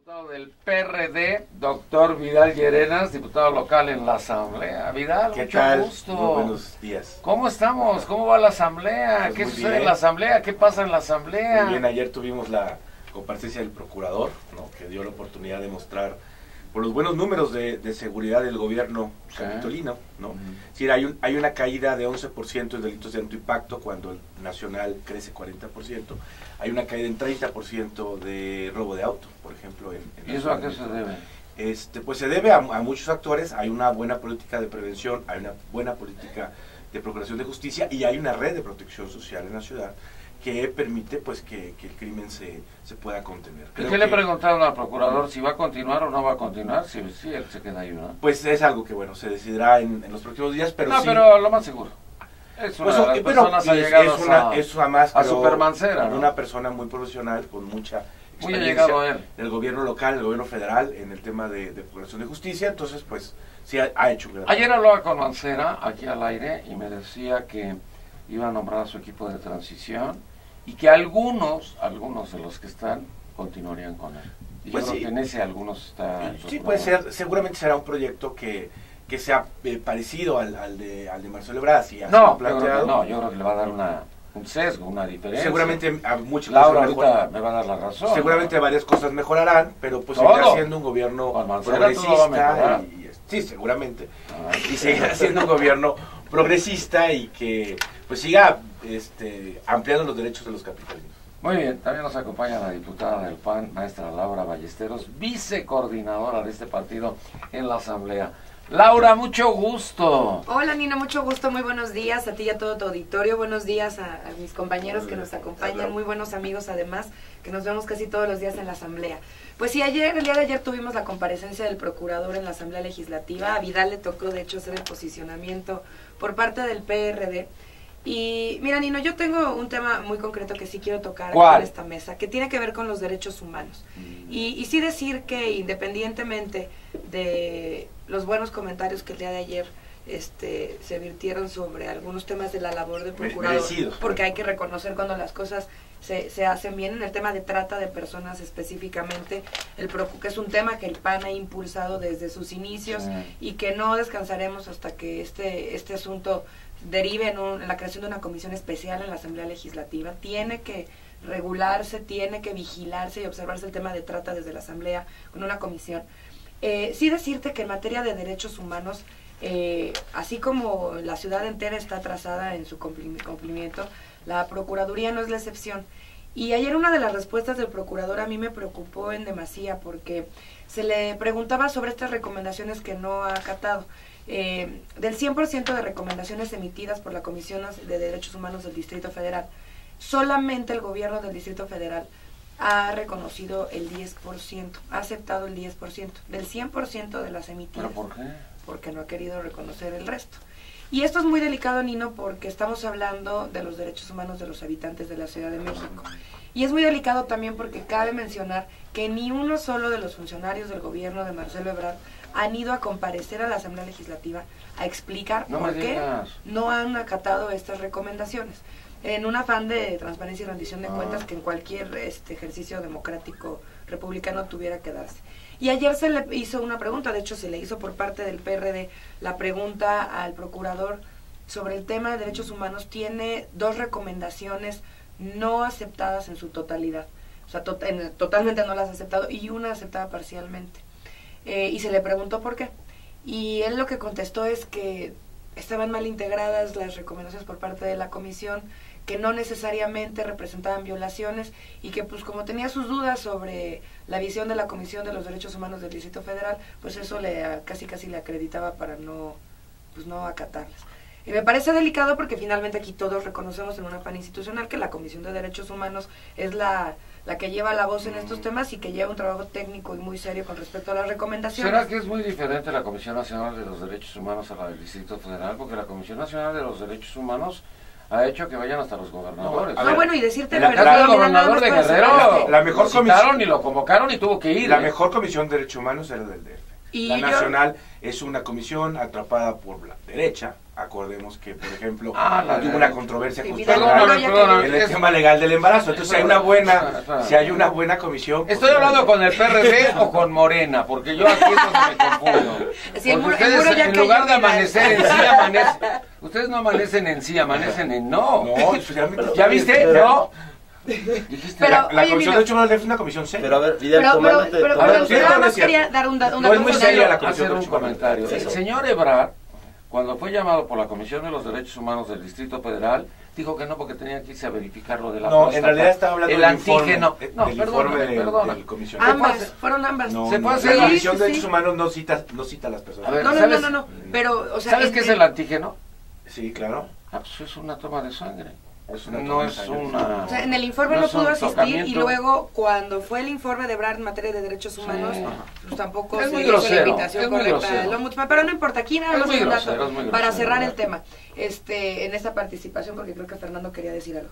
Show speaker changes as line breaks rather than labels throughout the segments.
Diputado del PRD, doctor Vidal Llerenas, diputado local en la Asamblea. Vidal,
¿Qué
mucho
tal?
gusto.
Muy buenos días.
¿Cómo estamos? ¿Cómo va la Asamblea?
Pues
¿Qué
muy
sucede
bien.
en la Asamblea? ¿Qué pasa en la Asamblea?
Muy bien, ayer tuvimos la comparecencia del procurador, ¿no?, que dio la oportunidad de mostrar por los buenos números de seguridad del gobierno capitolino, ¿no? Es decir, hay una caída de 11% en delitos de alto impacto cuando el nacional crece 40%. Hay una caída en 30% de robo de auto, por ejemplo.
¿Y eso a qué se debe?
Pues se debe a muchos factores. Hay una buena política de prevención, hay una buena política de procuración de justicia y hay una red de protección social en la ciudad que permite pues que el crimen se pueda contener.
¿Y qué le preguntaron al procurador? ¿Si va a continuar o no va a continuar? Si él se queda ahí, ¿no?
Pues es algo que, bueno, se decidirá en los próximos días, pero
no,
sí...
pero lo más seguro. Es una de las personas
es una más,
a Supermancera,
¿no?
¿no?
Una persona muy profesional, con mucha
muy allegado a él.
Del gobierno local, del gobierno federal, en el tema de procuración de justicia, entonces pues sí ha hecho...
Ayer hablaba con Mancera, aquí al aire, y me decía que iba a nombrar a su equipo de transición y que algunos de los que están continuarían con él. Y
pues
yo creo
sí,
que en ese algunos está...
Sí, puede ser, seguramente será un proyecto que sea parecido al de Marcelo Ebrard. Si
yo creo que le va a dar un sesgo, una diferencia.
Seguramente a muchas
Laura ahorita me va a dar la razón.
Seguramente, ¿no?, varias cosas mejorarán, pero pues
¿todo?
seguirá siendo un gobierno progresista. Sí, seguramente. Y seguirá siendo un gobierno progresista y que pues siga ampliando los derechos de los capitalinos.
Muy bien, también nos acompaña la diputada del PAN, maestra Laura Ballesteros, vicecoordinadora de este partido en la Asamblea. Laura, mucho gusto.
Hola Nino, mucho gusto, muy buenos días a ti y a todo tu auditorio, buenos días a mis compañeros que nos acompañan, muy buenos amigos además, que nos vemos casi todos los días en la Asamblea. Pues sí, el día de ayer tuvimos la comparecencia del procurador en la Asamblea Legislativa. A Vidal le tocó de hecho hacer el posicionamiento por parte del PRD. Y mira Nino, yo tengo un tema muy concreto que sí quiero tocar en esta mesa, que tiene que ver con los derechos humanos. Y sí decir que independientemente de los buenos comentarios que el día de ayer se virtieron sobre algunos temas de la labor del procurador, porque hay que reconocer cuando las cosas se hacen bien, en el tema de trata de personas específicamente, que es un tema que el PAN ha impulsado desde sus inicios y que no descansaremos hasta que este asunto derive en la creación de una comisión especial en la Asamblea Legislativa. Tiene que regularse, tiene que vigilarse y observarse el tema de trata desde la Asamblea con una comisión. Sí decirte que en materia de derechos humanos, así como la ciudad entera está atrasada en su cumplimiento, la Procuraduría no es la excepción. Y ayer una de las respuestas del procurador a mí me preocupó en demasía porque se le preguntaba sobre estas recomendaciones que no ha acatado. Del 100% de recomendaciones emitidas por la Comisión de Derechos Humanos del Distrito Federal, solamente el gobierno del Distrito Federal ha reconocido el 10%, ha aceptado el 10%, del 100% de las emitidas.
¿Pero por qué?
Porque no ha querido reconocer el resto. Y esto es muy delicado, Nino, porque estamos hablando de los derechos humanos de los habitantes de la Ciudad de México. Y es muy delicado también porque cabe mencionar que ni uno solo de los funcionarios del gobierno de Marcelo Ebrard han ido a comparecer a la Asamblea Legislativa a explicar por qué no han acatado estas recomendaciones, en un afán de transparencia y rendición de cuentas que en cualquier ejercicio democrático republicano tuviera que darse. Y ayer se le hizo una pregunta, de hecho se le hizo por parte del PRD la pregunta al procurador sobre el tema de derechos humanos. Tiene 2 recomendaciones no aceptadas en su totalidad, o sea, totalmente no las ha aceptado y una aceptada parcialmente. Y se le preguntó por qué. Y él lo que contestó es que estaban mal integradas las recomendaciones por parte de la comisión, que no necesariamente representaban violaciones y que pues como tenía sus dudas sobre la visión de la Comisión de los Derechos Humanos del Distrito Federal, pues eso casi le acreditaba para no acatarlas. Y me parece delicado porque finalmente aquí todos reconocemos en un afán institucional que la Comisión de Derechos Humanos es la que lleva la voz en estos temas y que lleva un trabajo técnico y muy serio con respecto a las recomendaciones.
¿Será que es muy diferente la Comisión Nacional de los Derechos Humanos a la del Distrito Federal? Porque la Comisión Nacional de los Derechos Humanos ha hecho que vayan hasta los gobernadores.
Bueno, y decirte
la verdad, el gobernador de Guerrero
la mejor comisión
y lo convocaron y tuvo que ir.
La mejor comisión de derechos humanos era del DF. La nacional es una comisión atrapada por la derecha, acordemos que, por ejemplo,
la
tuvo una controversia
Sí,
constitucional
perdóname,
en el tema legal del embarazo. Entonces, si hay una buena comisión...
¿Estoy hablando con el PRD o con Morena? Porque yo aquí es donde me confundo.
Sí,
Porque ustedes, en lugar de amanecer en sí, ustedes no amanecen en sí, amanecen en no.
No, especialmente...
¿Ya viste? No. Dijiste,
Pero,
La
oye,
Comisión
mira,
de Derechos Humanos es una comisión seria.
Pero a ver, Vidal, tomándote...
pero
A ver, sí,
nada
no
más
es cierto.
quería dar una
No es muy
cosa
seria
en
la
el-
Comisión
hacer
de
un
Derechos Humanos.
comentario. El
Eso.
señor Ebrard, cuando fue llamado por la Comisión de los Derechos Humanos del Distrito Federal, dijo que no porque tenía que irse a verificar lo de la
No,
próstata.
en realidad estaba hablando
el
del
antígeno.
informe,
No,
del informe
perdona.
del comisionado.
Ambas, fueron ambas.
No,
Se
no,
puede
la
hacer-
Comisión
Sí,
de
sí,
Derechos
sí.
Humanos no cita a las personas.
A ver,
No,
¿sabes?
pero, o sea...
¿Sabes qué es el antígeno?
Sí, claro.
Ah, pues es una toma de sangre.
Es una
No
toma de
es
sangre.
una...
O sea, en el informe
no
no
es
pudo
un
asistir y
tocamiento.
luego cuando fue el informe de Ebrard en materia de derechos humanos,
Sí.
pues tampoco
Es
se
muy
hizo la
grosero,
invitación
es muy
correcta
grosero.
del ombudsman, pero no importa, aquí nada
Es
más
muy
hay un
grosero,
dato
es muy
para
grosero,
cerrar el
¿verdad?
tema en esta participación, porque creo que Fernando quería decir algo.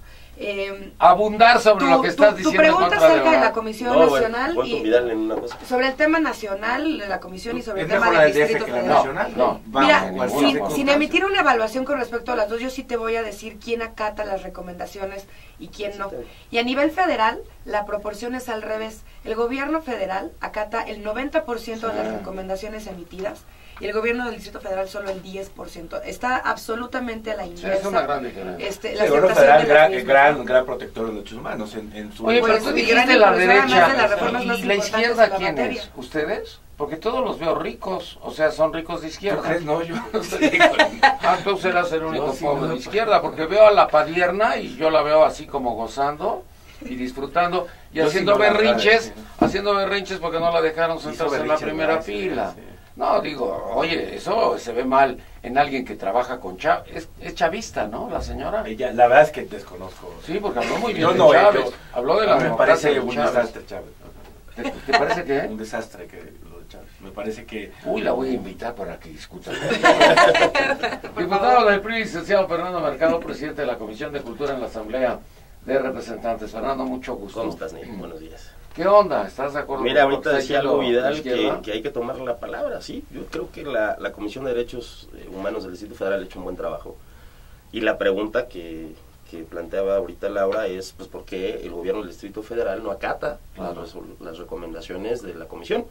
Abundar sobre lo que estás
tu
diciendo.
pregunta
en contra
acerca de la
Ebrard.
Comisión
No,
Nacional
bueno,
y
Vidal en una cosa.
sobre el tema nacional de la Comisión y sobre el
Es
tema
mejor la
del
del DF
Distrito
que la
Federal.
nacional.
No,
Mira,
ninguna
sin
circunstancia.
emitir una evaluación con respecto a las dos, yo sí te voy a decir quién acata las recomendaciones y quién no. Y a nivel federal, la proporción es al revés. El gobierno federal acata el 90% de las recomendaciones emitidas y el gobierno del Distrito Federal solo el 10%. Está absolutamente a la
Sí,
inversa.
es una gran diferencia.
Sí,
La
el gobierno
aceptación
federal,
de las mismas.
gran protector de los derechos humanos en su...
Oye, pero
Pues,
tú
y
dijiste
gran
la
impulsora más
derecha.
de las reformas más
¿Y la
importantes
izquierda
en la
quién
materia.
es? ¿Ustedes? Porque todos los veo ricos, o sea, son ricos de
¿Tú
izquierda.
crees? No, yo no soy rico.
Ah, tú serás el único
No, sí,
pobre
no,
de
no.
izquierda, porque veo a la Padierna y yo la veo así como gozando y disfrutando y
Yo
haciendo
sí, no, la
berrinches,
verdad, sí.
porque no la dejaron
Hizo
sentarse en la
berrinches,
primera
sí,
fila.
sí.
No, digo, oye, eso se ve mal en alguien que trabaja con Chávez. Es chavista, ¿no, la señora?
Ella, la verdad es que desconozco.
Sí, porque habló muy bien
Yo
de
no,
Chávez.
yo-
Habló de
a
la
mí me
democracia
parece
de
un
Chávez.
desastre, Chávez.
¿Te parece qué?
Un desastre que lo de Chávez. Me parece que...
Uy, la voy a invitar para que discuta. Diputado del PRI, licenciado Fernando Mercado, presidente de la Comisión de Cultura en la Asamblea de Representantes. Fernando, mucho gusto.
¿Cómo estás, Nick? Buenos días.
¿Qué onda? ¿Estás de acuerdo?
Mira,
con lo
ahorita
que está
decía algo
diciendo la
Vidal
izquierda?
que hay que tomar la palabra, sí. Yo creo que la Comisión de Derechos Humanos del Distrito Federal ha hecho un buen trabajo. Y la pregunta que planteaba ahorita Laura es, pues, ¿por qué el gobierno del Distrito Federal no acata las recomendaciones de la Comisión?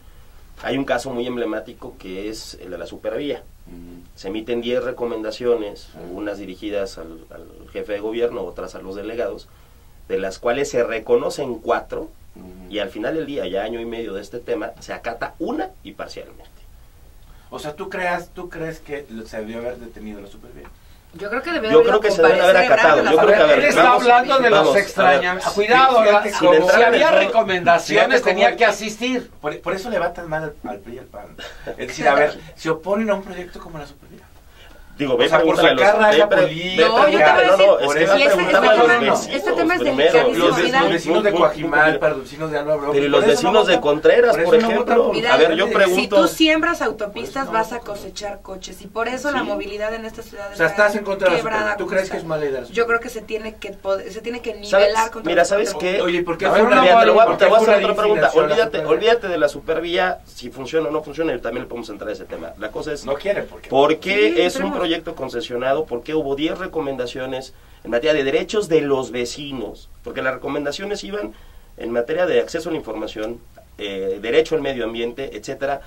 Hay un caso muy emblemático que es el de la supervía. Se emiten 10 recomendaciones, unas dirigidas al jefe de gobierno, otras a los delegados, de las cuales se reconocen 4, y al final del día, ya año y medio de este tema, se acata una y parcialmente.
O sea, ¿tú crees que se debió haber detenido la supervía?
Yo creo que debe
Yo creo que se deben haber acatado. Yo creo que, a ver,
Él está
vamos,
hablando de
vamos,
los
a
extraños.
ver.
Cuidado,
Fíjate
¿verdad?
cómo-
Si había
fíjate
recomendaciones,
cómo-
tenía que asistir.
Por eso le va tan mal al PRI y al PAN. Es decir, a ver, se oponen a un proyecto como la supervía.
Digo, ve
O sea, por
pregúntale a los...
sacar raja
ve
política.
No, yo te voy a decir,
no, es que
y
va a
este
preguntarle a los
tema-
vecinos.
este tema es
primero.
delicadísimo,
Los
Vidal.
vecinos de Coajimal, para los vecinos de Álvaro.
Pero y los vecinos de Contreras, por ejemplo.
Vidal,
A ver, yo
si
pregunto...
tú siembras autopistas,
Por eso no
vas a
votan.
cosechar coches y por eso la
Sí.
movilidad en esta ciudad
O sea, estás en contra de la
quebrada
supervía. ¿Tú
como
crees
está.
que es mala idea?
Yo creo que se tiene que nivelar
¿Sabes?
contra
Mira,
la
¿sabes
supervía.
qué?
Oye, ¿por qué
A ver,
fue una
mira,
Mira, te voy a
¿por qué
hacer
fue una
otra pregunta.
discriminación a la supervía?
Olvídate de la supervía, si funciona o no funciona, y también le podemos entrar a ese tema. La cosa es,
No quiere, porque...
¿por qué
Sí,
es un
entremos.
proyecto concesionado? ¿Por qué hubo 10 recomendaciones en materia de derechos de los vecinos? Porque las recomendaciones iban en materia de acceso a la información, derecho al medio ambiente, etcétera.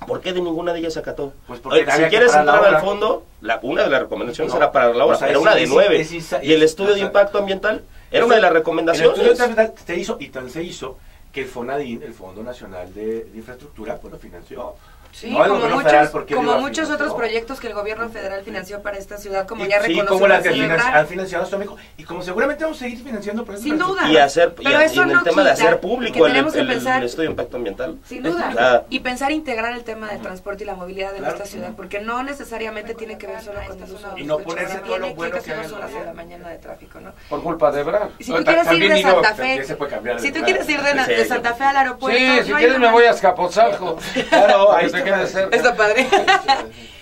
¿Por qué de ninguna de ellas se acató?
Pues porque
Si
había que
quieres
parar la
entrar al
obra.
fondo, una de las recomendaciones
No,
era para la obra,
o sea,
era
es-
una de
es-
9.
es-
Y el estudio
o
de
sea,
impacto ambiental era una de las
El
recomendaciones.
estudio ambiental se hizo, y tan se hizo, que el FONADIN, el Fondo Nacional de Infraestructura, pues lo financió.
Sí,
No el
como
gobierno
muchos,
federal, porque
como
lo
muchos
financió.
otros proyectos que el gobierno federal financió para esta ciudad, como
Y-
ya
sí,
reconoció
como las
la
que
señora.
han financiado Ciudad de México, y como seguramente vamos a seguir financiando por
Sin duda.
Y hacer y
Pero
en
eso
el
no
tema de
quita
hacer
que
público
tenemos que pensar-
el estudio de impacto ambiental.
Sin duda.
Ah.
Y pensar integrar el tema del transporte y la movilidad en
Claro.
esta ciudad, porque no necesariamente tiene que ver solo con el uso de
Y no
los
ponerse
coches.
todo lo
Tiene
bueno
casi
que
2
haga el
horas a la
gobierno.
mañana de tráfico, ¿no?
Por culpa de Ebrard.
Y si tú quieres ir de
digo,
Santa
también
Fe,
se puede cambiar de
si tú
lugar.
quieres ir
Sí,
de Santa Fe al aeropuerto,
Sí, si
no hay
quieres me
problema.
voy a Azcapotzalco.
Claro, ahí
te
está.
quedes cerca.
Está padre.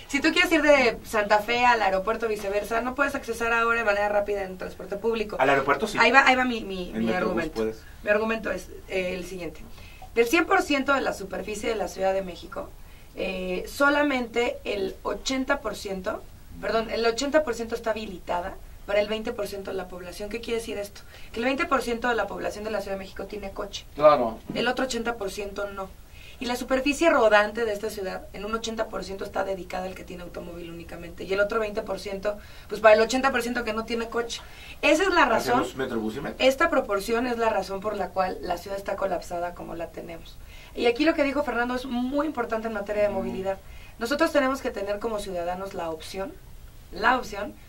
Si tú quieres ir de Santa Fe al aeropuerto viceversa, no puedes accesar ahora de manera rápida en transporte público.
Al aeropuerto sí.
Ahí va mi
En
mi
Metrobús
argumento.
puedes.
Mi argumento es el siguiente. Del 100% de la superficie de la Ciudad de México, solamente el 80% perdón, el 80% está habilitada para el 20% de la población. ¿Qué quiere decir esto? Que el 20% de la población de la Ciudad de México tiene coche.
Claro.
El otro 80% no. Y la superficie rodante de esta ciudad, en un 80% está dedicada al que tiene automóvil únicamente. Y el otro 20%, pues para el 80% que no tiene coche. Esa es la razón.
Metrobús y metro.
Esta proporción es la razón por la cual la ciudad está colapsada como la tenemos. Y aquí lo que dijo Fernando es muy importante en materia de movilidad. Nosotros tenemos que tener como ciudadanos la opción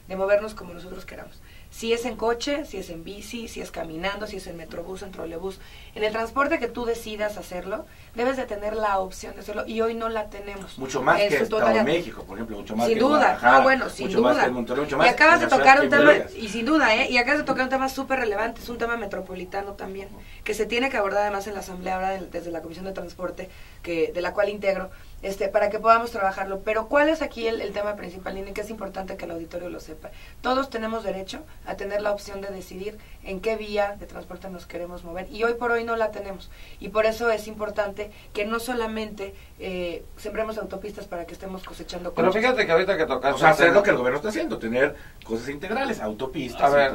de movernos como nosotros queramos. Si es en coche, si es en bici, si es caminando, si es en metrobús, en trolebús. En el transporte que tú decidas hacerlo, debes de tener la opción de hacerlo y hoy no la tenemos.
Mucho más que Estado de México, por ejemplo, mucho más
sin
que
duda,
Guadalajara,
no, bueno, sin
mucho
duda.
Más que Monterrey, mucho más
y acabas de tocar un tema,
y
sin duda, y acabas de tocar un tema súper relevante, es un tema metropolitano también, que se tiene que abordar además en la Asamblea ahora desde la Comisión de Transporte, de la cual integro, para que podamos trabajarlo. Pero ¿cuál es aquí el tema principal, Nini? Que es importante que el auditorio lo sepa. Todos tenemos derecho a tener la opción de decidir en qué vía de transporte nos queremos mover, y hoy por hoy no la tenemos, y por eso es importante que no solamente sembremos autopistas para que estemos cosechando
Pero
coches.
fíjate que ahorita que tocaste...
O sea, hacer lo que el gobierno está haciendo, tener cosas integrales, autopistas...
A ver,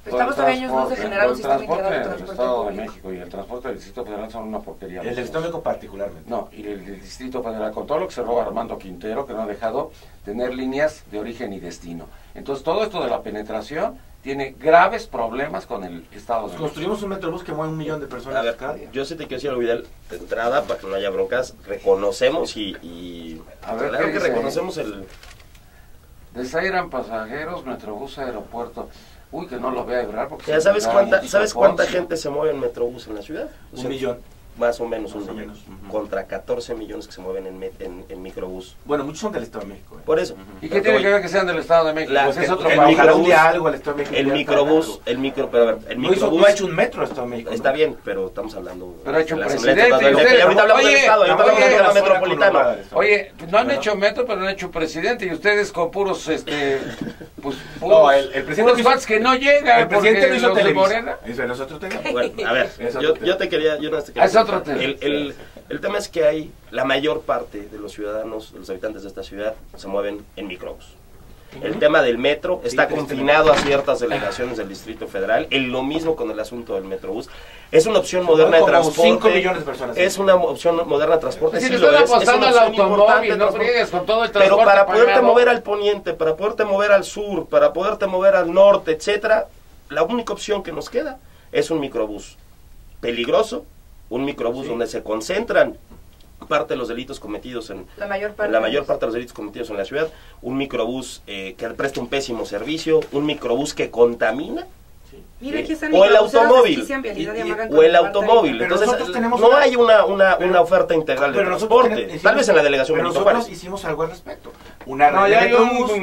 Estamos todavía años luz de generar un sistema integrado de
El
transporte
Estado de
público.
México y el transporte del Distrito Federal son una porquería.
El del Estado de México particularmente.
No, y el Distrito Federal, con todo lo que se roba Armando Quintero, que no ha dejado tener líneas de origen y destino. Entonces, todo esto de la penetración tiene graves problemas con el Estado de México.
Construimos un metrobús que mueve 1 millón de personas
A ver,
cada día.
yo sí te quiero decir algo, Vidal, de entrada, para que no haya broncas, reconocemos
A ver,
claro
¿qué
que
dice?
reconocemos el...
Desairan pasajeros, Metrobús, aeropuerto. Uy, que no lo vea vibrar porque...
Ya ¿sabes
¿sabes
cuánta gente se mueve en Metrobús en la ciudad? O
1
sea,
millón.
Más o menos
Más
un
o
millón.
menos. Ujú.
Contra 14 millones que se mueven en microbús.
Bueno, muchos son del Estado de México.
Por eso.
¿Y qué tiene que ver que sean del Estado de México?
La-
Pues es otro
el
país.
ojalá un día algo al Estado de México.
El
ya
microbús,
está
pero a ver, el
algo.
microbús...
No ha hecho un metro al Estado de México.
Está
¿no?
bien, pero estamos hablando...
Pero ha hecho
de
un
la Asamblea
presidente,
Estatal.
y ustedes-
Ahorita hablamos del
oye,
Estado, ahorita hablamos del
oye,
tema
la zona
metropolitano.
conurbada del Estado.
Oye, no han
Bueno.
hecho metro, pero han hecho presidente. Y ustedes con puros, pues,
No, el presidente
puros
no hizo-
fans que no llegan.
El presidente
porque
no hizo
los de
Televisa.
Morena...
Eso es otro tema.
Bueno, a ver,
Es otro
yo
tema.
te quería... Yo no te quería
Es otro tema.
El tema es que hay, la mayor parte de los ciudadanos, de los habitantes de esta ciudad, se mueven en microbús. El tema del metro está
Sí,
confinado a ciertas delegaciones del Distrito Federal. Lo mismo con el asunto del metrobús. Es una opción moderna de
Como
transporte.
5 millones de personas.
Es una opción moderna de transporte.
Si
sí
le
lo
están
es, es
apostando
una
al
opción importante
automóvil,
de
no
transporte.
friegues con todo el
Pero
transporte
para poderte
pagado.
mover al poniente, para poderte mover al sur, para poderte mover al norte, etcétera, la única opción que nos queda es un microbús peligroso, un microbús
Sí.
donde se concentran parte de los delitos cometidos en
La mayor parte.
la mayor parte de los delitos cometidos en la ciudad, un microbús que presta un pésimo servicio, un microbús que contamina,
Mira, aquí están
o el
microbuseros de
automóvil,
Esquician, Vialidad y Amagan
o
con
el
Marta
automóvil.
y-
Pero
Entonces,
nosotros tenemos
no
una-
hay una
pero-
oferta integral de
Pero nosotros
transporte,
hicimos-
tal vez en la delegación
pero
Benito
nosotros
Juárez.
hicimos algo al respecto. Una
No,
red
ya
de
hay
metrobús,
un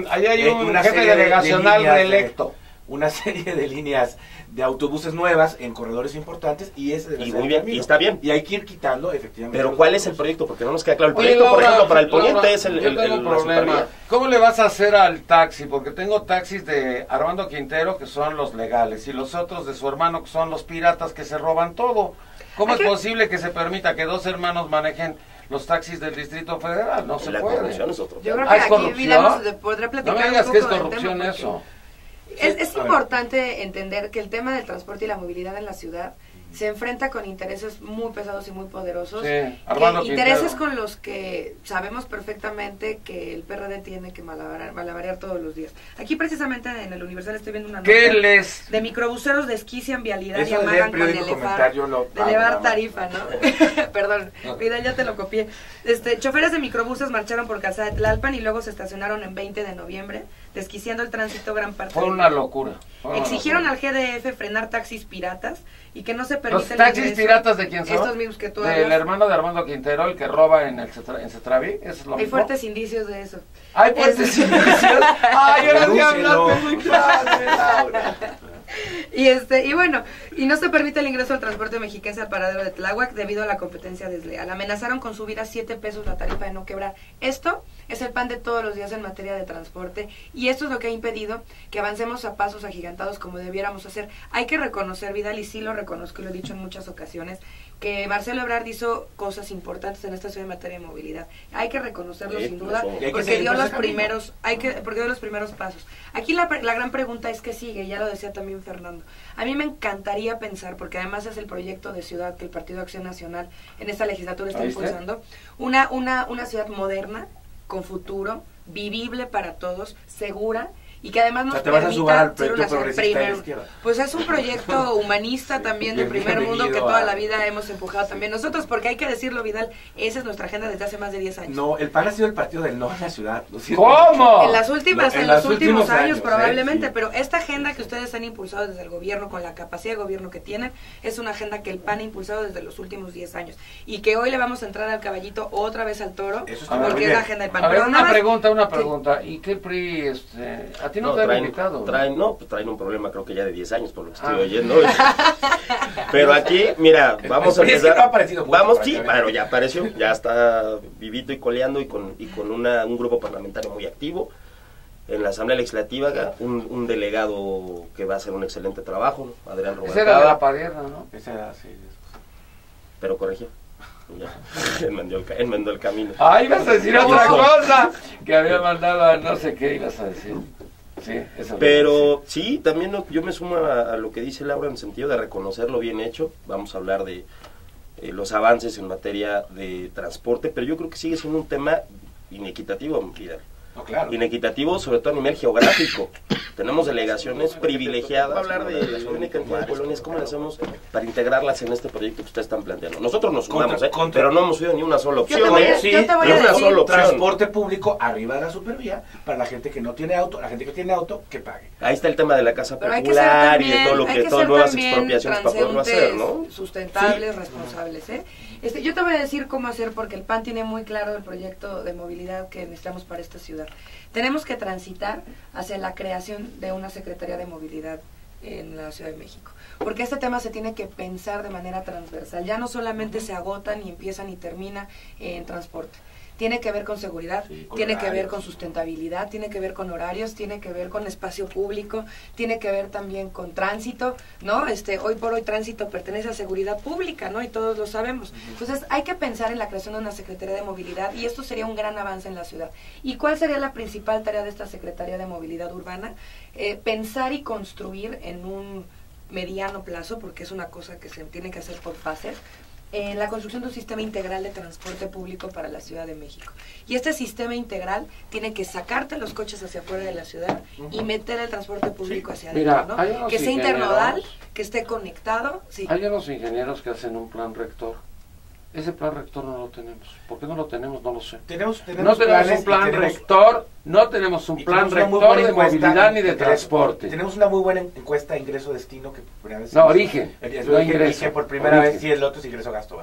una
jefe
serie de
delegacional
líneas
reelecto.
Una serie de líneas de autobuses nuevas en corredores importantes y ese debe
Y
ser
muy
el
bien,
camino.
y está bien.
Y hay que ir quitando efectivamente.
Pero
los
¿cuál es el
autobuses.
proyecto? Porque no nos queda claro. El
Oye,
proyecto, por
Laura,
ejemplo, para el
Laura,
poniente es el
yo tengo un
la
problema.
supervía.
¿Cómo le vas a hacer al taxi? Porque tengo taxis de Armando Quintero que son los legales y los otros de su hermano que son los piratas que se roban todo. ¿Cómo es
Aquí-
posible que se permita que dos hermanos manejen los taxis del Distrito Federal? No se
La
puede.
corrupción es otro
Yo
tema.
creo que
¿Es
aquí
corrupción?
Vidal nos podrá
No
platicar
me digas
un
que es
poco del
corrupción
tema, porque
eso.
Es
a ver.
importante entender que el tema del transporte y la movilidad en la ciudad se enfrenta con intereses muy pesados y muy poderosos.
Sí, Armando
que intereses
Quintero.
con los que sabemos perfectamente que el PRD tiene que malabarear todos los días. Aquí precisamente en el Universal estoy viendo una nota
¿Qué les...?
de microbuseros Esquician Vialidad y
Eso de
amagan con
periódico comentar, yo lo
de
hago,
elevar
nada más.
tarifa, ¿no? Perdón, Vidal, ya te lo copié. Choferes de microbuses marcharon por Calzada de Tlalpan y luego se estacionaron en 20 de noviembre, desquiciando el tránsito gran parte
Fue
del
una
día.
locura. Fue una
Exigieron
locura.
al GDF frenar taxis piratas y que no se
¿Los
permite el
taxis
ingreso.
piratas de quién son?
Estos mismos que tú
Del
hablas.
hermano de Armando Quintero, el que roba en Cetraví. ¿Eso es lo
Hay
mismo?
fuertes indicios de eso.
Hay fuertes
Es-
indicios. Ay, ahora sí
Denúncielo.
hablaste muy padre, Laura.
Y bueno, y no se permite el ingreso del transporte mexiquense al paradero de Tláhuac debido a la competencia desleal. Amenazaron con subir a 7 pesos la tarifa de no quebrar. Esto es el pan de todos los días en materia de transporte y esto es lo que ha impedido que avancemos a pasos agigantados como debiéramos hacer. Hay que reconocer, Vidal, y sí lo reconozco y lo he dicho en muchas ocasiones, que Marcelo Ebrard hizo cosas importantes en esta ciudad en materia de movilidad. Hay que reconocerlo sin duda, porque dio los primeros, porque dio los primeros pasos. Aquí la gran pregunta es qué sigue, ya lo decía también Fernando. A mí me encantaría pensar, porque además es el proyecto de ciudad que el Partido Acción Nacional en esta legislatura está impulsando, una ciudad moderna, con futuro, vivible para todos, segura, y que además nos permita ser una ciudad pues es un proyecto humanista también de primer mundo que toda la vida hemos empujado también nosotros, porque hay que decirlo, Vidal, esa es nuestra agenda desde hace más de 10 años.
No, el PAN ha sido el partido del no en la ciudad.
¿Cómo?
En los últimos años probablemente, sí. Pero esta agenda que ustedes han impulsado desde el gobierno, con la capacidad de gobierno que tienen, es una agenda que el PAN ha impulsado desde los últimos 10 años, y que hoy le vamos a entrar al caballito otra vez al toro, porque es la agenda del PAN.
A ver, una pregunta, ¿y qué PRI, a ti no te han invitado?
Traen un problema creo que ya de 10 años por lo que estoy oyendo. Pero aquí, mira, vamos a empezar. Bueno, ya apareció, ya está vivito y coleando y con un grupo parlamentario muy activo. En la Asamblea Legislativa, un delegado que va a hacer un excelente trabajo, Adrián Rubalcaba.
Ese era de la Padierna, ¿no?
Ese era, sí.
Pero corrigió. Ya, enmendó el camino.
Ah, ibas a decir otra cosa, que había mandado a no sé qué ibas a decir. Sí, eso.
Pero sí, también yo me sumo a lo que dice Laura en el sentido de reconocer lo bien hecho. Vamos a hablar de los avances en materia de transporte, pero yo creo que sigue siendo un tema inequitativo, Vidal.
No, claro.
Inequitativo, sobre todo a nivel geográfico. Tenemos delegaciones privilegiadas. Hablar de la enorme cantidad de colonias, ¿cómo le hacemos para integrarlas en este proyecto que ustedes están planteando? Nosotros nos sumamos, pero no hemos oído ni una sola opción.
Yo te voy a decir,
transporte público arriba de la supervía para la gente que no tiene auto, la gente que tiene auto, que pague.
Ahí está el tema de la casa popular y de todo lo que todas nuevas expropiaciones para poderlo hacer, ¿no?
Sustentables, sí. Responsables, ¿eh? Yo te voy a decir cómo hacer, porque el PAN tiene muy claro el proyecto de movilidad que necesitamos para esta ciudad. Tenemos que transitar hacia la creación de una Secretaría de Movilidad en la Ciudad de México, porque este tema se tiene que pensar de manera transversal, ya no solamente se agotan y empiezan y termina en transporte. Tiene que ver con seguridad, sí, tiene horarios, que ver con sustentabilidad, tiene que ver con horarios, tiene que ver con espacio público, tiene que ver también con tránsito, ¿no? Hoy por hoy tránsito pertenece a seguridad pública, ¿no? Y todos lo sabemos. Entonces hay que pensar en la creación de una Secretaría de Movilidad y esto sería un gran avance en la ciudad. ¿Y cuál sería la principal tarea de esta Secretaría de Movilidad Urbana? Pensar y construir en un mediano plazo, porque es una cosa que se tiene que hacer por fases, la construcción de un sistema integral de transporte público para la Ciudad de México. Y este sistema integral tiene que sacarte los coches hacia afuera de la ciudad y meter el transporte público hacia adentro, ¿no? Que sea internodal, que esté conectado. Sí.
Hay unos ingenieros que hacen un plan rector. Ese plan rector no lo tenemos. ¿Por qué no lo tenemos? No lo sé. No tenemos un plan rector, no tenemos un plan rector de movilidad ni de transporte.
Tenemos una muy buena encuesta de ingreso-destino que por primera vez...
No, origen.
No ingreso. Por primera vez sí, el otro es ingreso-gasto.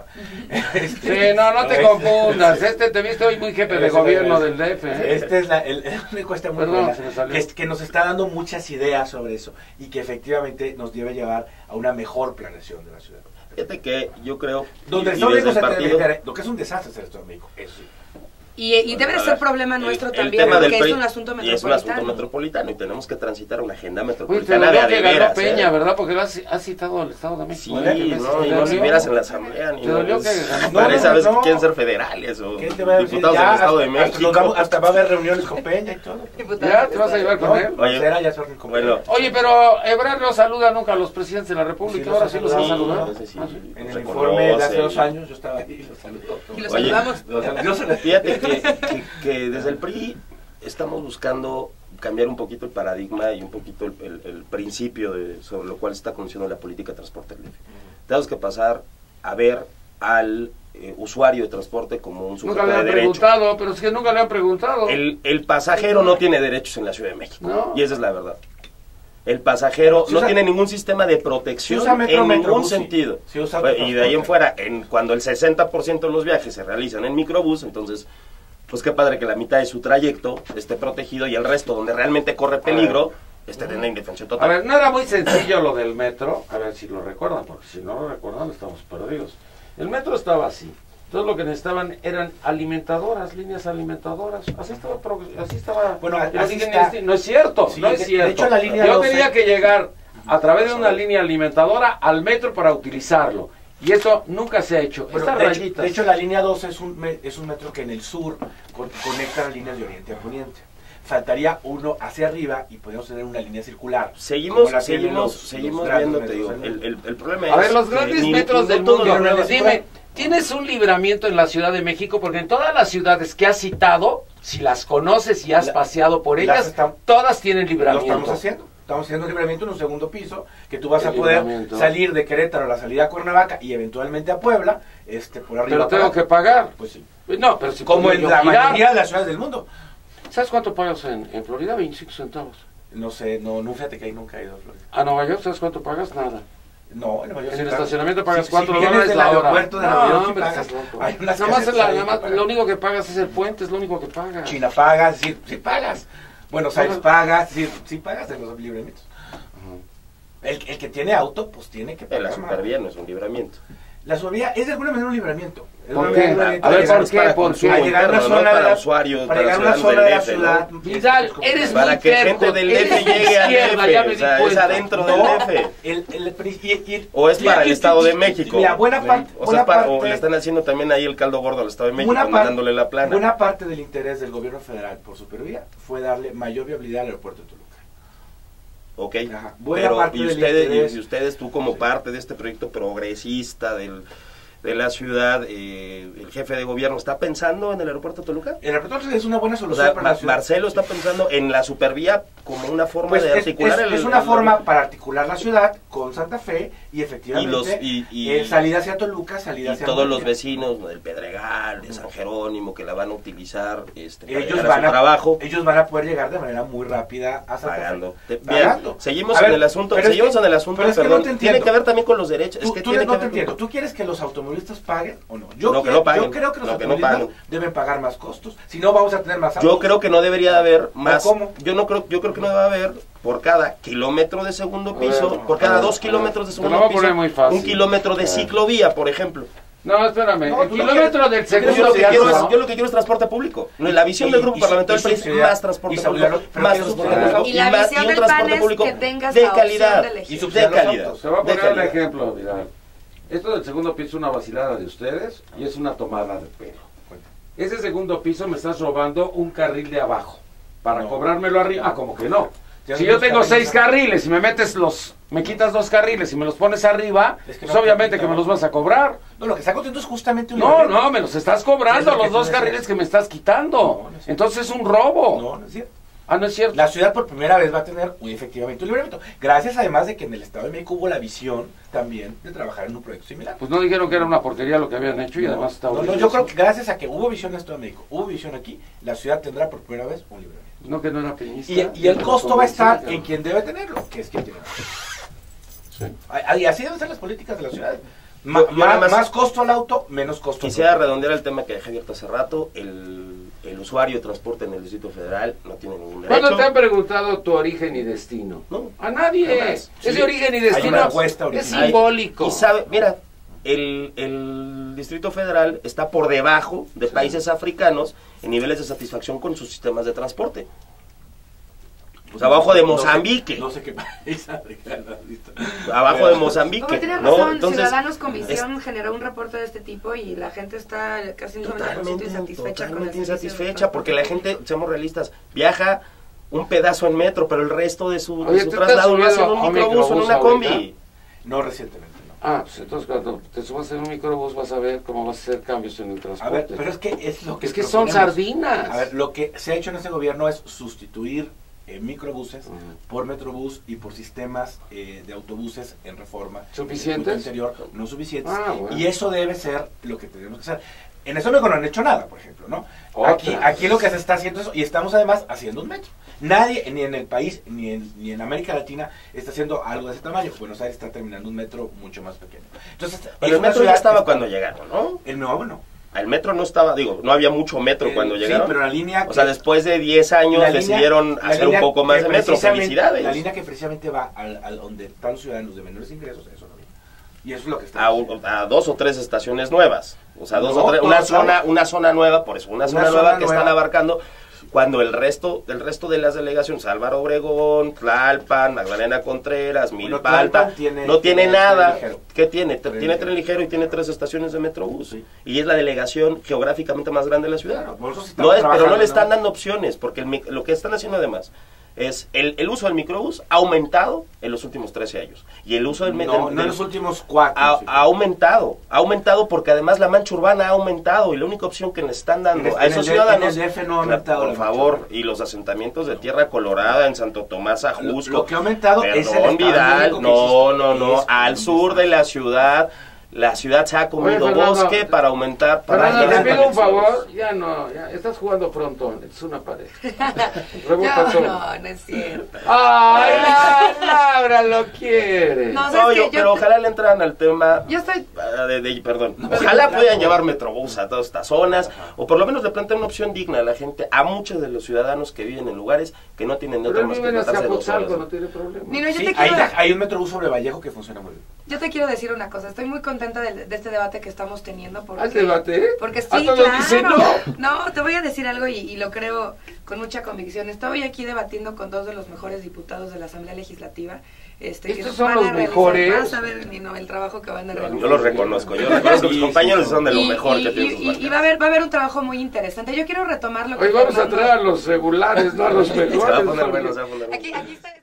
Sí, no te confundas. Te viste hoy muy jefe de gobierno del DF.
Esta es una encuesta muy buena que nos está dando muchas ideas sobre eso y que efectivamente nos debe llevar a una mejor planeación de la ciudad.
Fíjate que yo creo...
Donde el Estado de México lo que es un desastre es el Estado de México, eso sí.
Y debe de ser problema nuestro también, porque es un asunto metropolitano.
Y es un asunto metropolitano y tenemos que transitar una agenda metropolitana de adeveras.
Peña, ¿verdad? Porque has citado al Estado de México.
Sí, y no si vieras en la Asamblea. Parece a veces que quieren ser federales o diputados del Estado de México.
Hasta va a haber reuniones con Peña y todo.
¿Ya te vas a llevar con él? Oye, pero Ebrard no saluda nunca a los presidentes de la República, ahora sí los ha saludado.
En el informe de hace 2 años yo estaba ahí y los saludó.
Y los saludamos.
Fíjate que desde el PRI estamos buscando cambiar un poquito el paradigma y un poquito el principio sobre lo cual está conduciendo la política de transporte del DF. Tenemos que pasar a ver al usuario de transporte como un sujeto de derecho. Nunca le han
preguntado, pero es que nunca le han preguntado.
El pasajero no tiene derechos en la Ciudad de México, ¿no? Y esa es la verdad. El pasajero no tiene ningún sistema de protección en ningún sentido. Y de ahí en fuera, cuando el 60% de los viajes se realizan en microbús, entonces, pues qué padre que la mitad de su trayecto esté protegido y el resto, donde realmente corre peligro, estén en la indefensión total.
A ver, no era muy sencillo lo del metro, a ver si lo recuerdan, porque si no lo recuerdan estamos perdidos. El metro estaba así. Entonces lo que necesitaban eran alimentadoras, líneas alimentadoras. Así estaba.
Bueno, así está.
No es cierto,
sí,
no es cierto.
De hecho, la línea
Yo
12...
tenía que llegar a través de una línea alimentadora al metro para utilizarlo. Y eso nunca se ha hecho.
Bueno,
Estas rayitas.
De hecho, la línea 12 es un metro que en el sur conecta las líneas de oriente a poniente. Faltaría uno hacia arriba y podemos tener una línea circular.
Seguimos viendo, te digo. El problema es...
A ver, los grandes metros del mundo, dime, ¿tienes un libramiento en la Ciudad de México? Porque en todas las ciudades que has citado, si las conoces y has paseado por ellas, todas tienen libramiento.
Lo estamos haciendo. Estamos haciendo un libramiento en un segundo piso, que tú vas a poder salir de Querétaro a la salida a Cuernavaca y eventualmente a Puebla, por arriba.
Pero tengo que pagar.
Pues sí.
No, pero si
como en la mayoría de las ciudades del mundo.
¿Sabes cuánto pagas en Florida? 25 centavos.
No sé, no, fíjate que ahí nunca he ido a Florida.
¿A Nueva York sabes cuánto pagas? Nada.
No, en Nueva York.
En el estacionamiento pagas $4
del
la hora.
aeropuerto de Nueva York, pagas.
Hay unas lo único que pagas es el puente, es lo único que pagas.
China pagas, sí pagas. Buenos Aires pagas, sí pagas en los libramientos. El que tiene auto, pues tiene que pagar.
La supervía no es un libramiento.
La supervía es de alguna manera un libramiento.
¿Por qué? A ver, ¿por qué?
Para llegar a una zona de la
usuario,
para llegar a una zona de la ciudad.
Vidal, eres
para que gente del DF llegue al DF, o sea, es adentro del DF. O es para el Estado de México.
La buena parte,
o le están haciendo también ahí el caldo gordo al Estado de México, dándole la plana.
Buena parte del interés del gobierno federal por supervía fue darle mayor viabilidad al aeropuerto de Toluca.
Ok,
pero
y ustedes, tú como parte de este proyecto progresista de la ciudad, el jefe de gobierno, ¿está pensando en el aeropuerto de Toluca?
El aeropuerto es una buena solución para la ciudad.
Marcelo está pensando en la supervía como una forma de articular
es una forma para articular la ciudad con Santa Fe y efectivamente salida hacia Toluca, salida hacia
todos los vecinos del Pedregal, de San Jerónimo, que la van a utilizar
ellos van a trabajo. Ellos van a poder llegar de manera muy rápida a Santa Fe.
Pagando. Seguimos en el asunto, perdón. Tiene que ver también con los derechos.
No te entiendo. ¿Tú quieres que los automovilistas paguen o no? Yo creo que los automovilistas deben pagar más costos. Si no, vamos a tener más autos.
Yo creo que no debería de haber más. ¿Cómo? Yo creo que no debe haber por cada kilómetro de segundo piso, por cada 2 kilómetros de segundo piso, un kilómetro de ciclovía, por ejemplo.
No, espérame, el kilómetro del segundo piso.
Yo lo que quiero es transporte público. La visión del grupo parlamentario del país, más transporte público, más transporte público
y más un transporte público
de calidad.
Y de calidad.
Se va a poner un ejemplo, Vidal. Esto del segundo piso es una vacilada de ustedes y es una tomada de pelo. Ese segundo piso me estás robando un carril de abajo para cobrármelo arriba. Ah, como que no. Si yo tengo 6 carriles y me quitas 2 carriles y me los pones arriba, pues obviamente que me los vas a cobrar.
No, lo que está contento es justamente
No, me los estás cobrando los 2 carriles que me estás quitando. Entonces es un robo.
No es cierto.
Ah, no es cierto.
La ciudad por primera vez va a tener efectivamente un libramiento. Gracias además de que en el Estado de México hubo la visión también de trabajar en un proyecto similar.
Pues no dijeron que era una porquería lo que habían hecho y además estaba...
yo creo que gracias a que hubo visión en el Estado de México, hubo visión aquí, la ciudad tendrá por primera vez un libramiento.
No, que no era peñista.
Y el costo va a estar en quien debe tenerlo, que es quien tiene. Sí. Y así deben ser las políticas de la ciudad. Más costo al auto, menos costo.
Quisiera redondear el tema que dejé abierto hace rato. El usuario de transporte en el Distrito Federal no tiene ningún derecho.
¿Cuándo te han preguntado tu origen y destino?
No.
A nadie. Ese origen y destino es simbólico.
Y sabe, mira, el Distrito Federal está por debajo de países africanos en niveles de satisfacción con sus sistemas de transporte. Pues abajo de Mozambique.
No sé qué país africano.
Abajo de Mozambique.
Como tienes razón, Ciudadanos con Visión generó un reporte de este tipo y la gente está casi un 90% insatisfecha.
Totalmente insatisfecha, porque la gente, seamos realistas, viaja un pedazo en metro, pero el resto de su traslado lo hace en un microbús o en una combi.
No recientemente.
Pues entonces cuando te subas en un microbús vas a ver cómo vas a hacer cambios en el transporte.
A ver, pero es que es lo que...
Es que son sardinas.
A ver, lo que se ha hecho en este gobierno es sustituir microbuses por metrobús y por sistemas de autobuses en reforma.
¿Suficientes?
Interior, no suficientes.
Bueno.
Y eso debe ser lo que tenemos que hacer. En eso no han hecho nada, por ejemplo, ¿no? Aquí lo que se está haciendo es eso, y estamos además haciendo un metro. Nadie, ni en el país, ni en América Latina, está haciendo algo de ese tamaño. Buenos Aires está terminando un metro mucho más pequeño. Entonces,
pero el metro ya estaba cuando llegaron, ¿no?
El nuevo no.
El metro no estaba, no había mucho metro cuando llegaron.
Sí, pero la línea...
O sea, después de 10 años decidieron hacer un poco más de metro. Felicidades.
La línea que precisamente va al donde están los ciudadanos de menores ingresos, eso no viene. Y eso es lo que está
a 2 o 3 estaciones nuevas. O sea, una zona nueva, por eso, una zona nueva que están abarcando, cuando el resto de las delegaciones, Álvaro Obregón, Tlalpan, Magdalena Contreras, Milpalta, no tiene nada. ¿Qué tiene? Tiene tren ligero y tiene 3 estaciones de Metrobús. Sí. Y es la delegación geográficamente más grande de la ciudad. Pero no le están dando opciones, porque lo que están haciendo además es el uso del microbús ha aumentado en los últimos 13 años. Y el uso del
no en los últimos 4.
Ha aumentado porque además la mancha urbana ha aumentado y la única opción que le están dando a esos ciudadanos,
no ha aumentado,
por favor, y los asentamientos de Tierra Colorada en Santo Tomás Ajusco,
lo que ha aumentado es
Vidal, no, al sur de la ciudad. La ciudad se ha comido bosque para aumentar...
Te pido un favor, ya estás jugando frontón, es una pared.
No es cierto.
¡Ay, Laura lo quiere!
Pero ojalá le entraran al tema...
Yo estoy...
Ojalá puedan llevar Metrobús a todas estas zonas, o por lo menos le planteen una opción digna a la gente, a muchos de los ciudadanos que viven en lugares que no tienen otra más que tratarse de 2 horas.
No tiene problema.
Hay un Metrobús sobre Vallejo que funciona muy bien.
Yo te quiero decir una cosa, estoy muy contenta de este debate que estamos teniendo.
¿Al debate?
Porque sí, claro. No, te voy a decir algo y lo creo con mucha convicción. Estoy aquí debatiendo con 2 de los mejores diputados de la Asamblea Legislativa.
¿Estos son los mejores?
Vas a ver el trabajo que van a realizar.
Yo los reconozco, mis compañeros son de lo mejor que tienen.
Y va a haber un trabajo muy interesante. Yo quiero retomar lo que...
Hoy vamos a traer a los regulares, no a los mejores.
Se va a poner bueno,
Aquí está...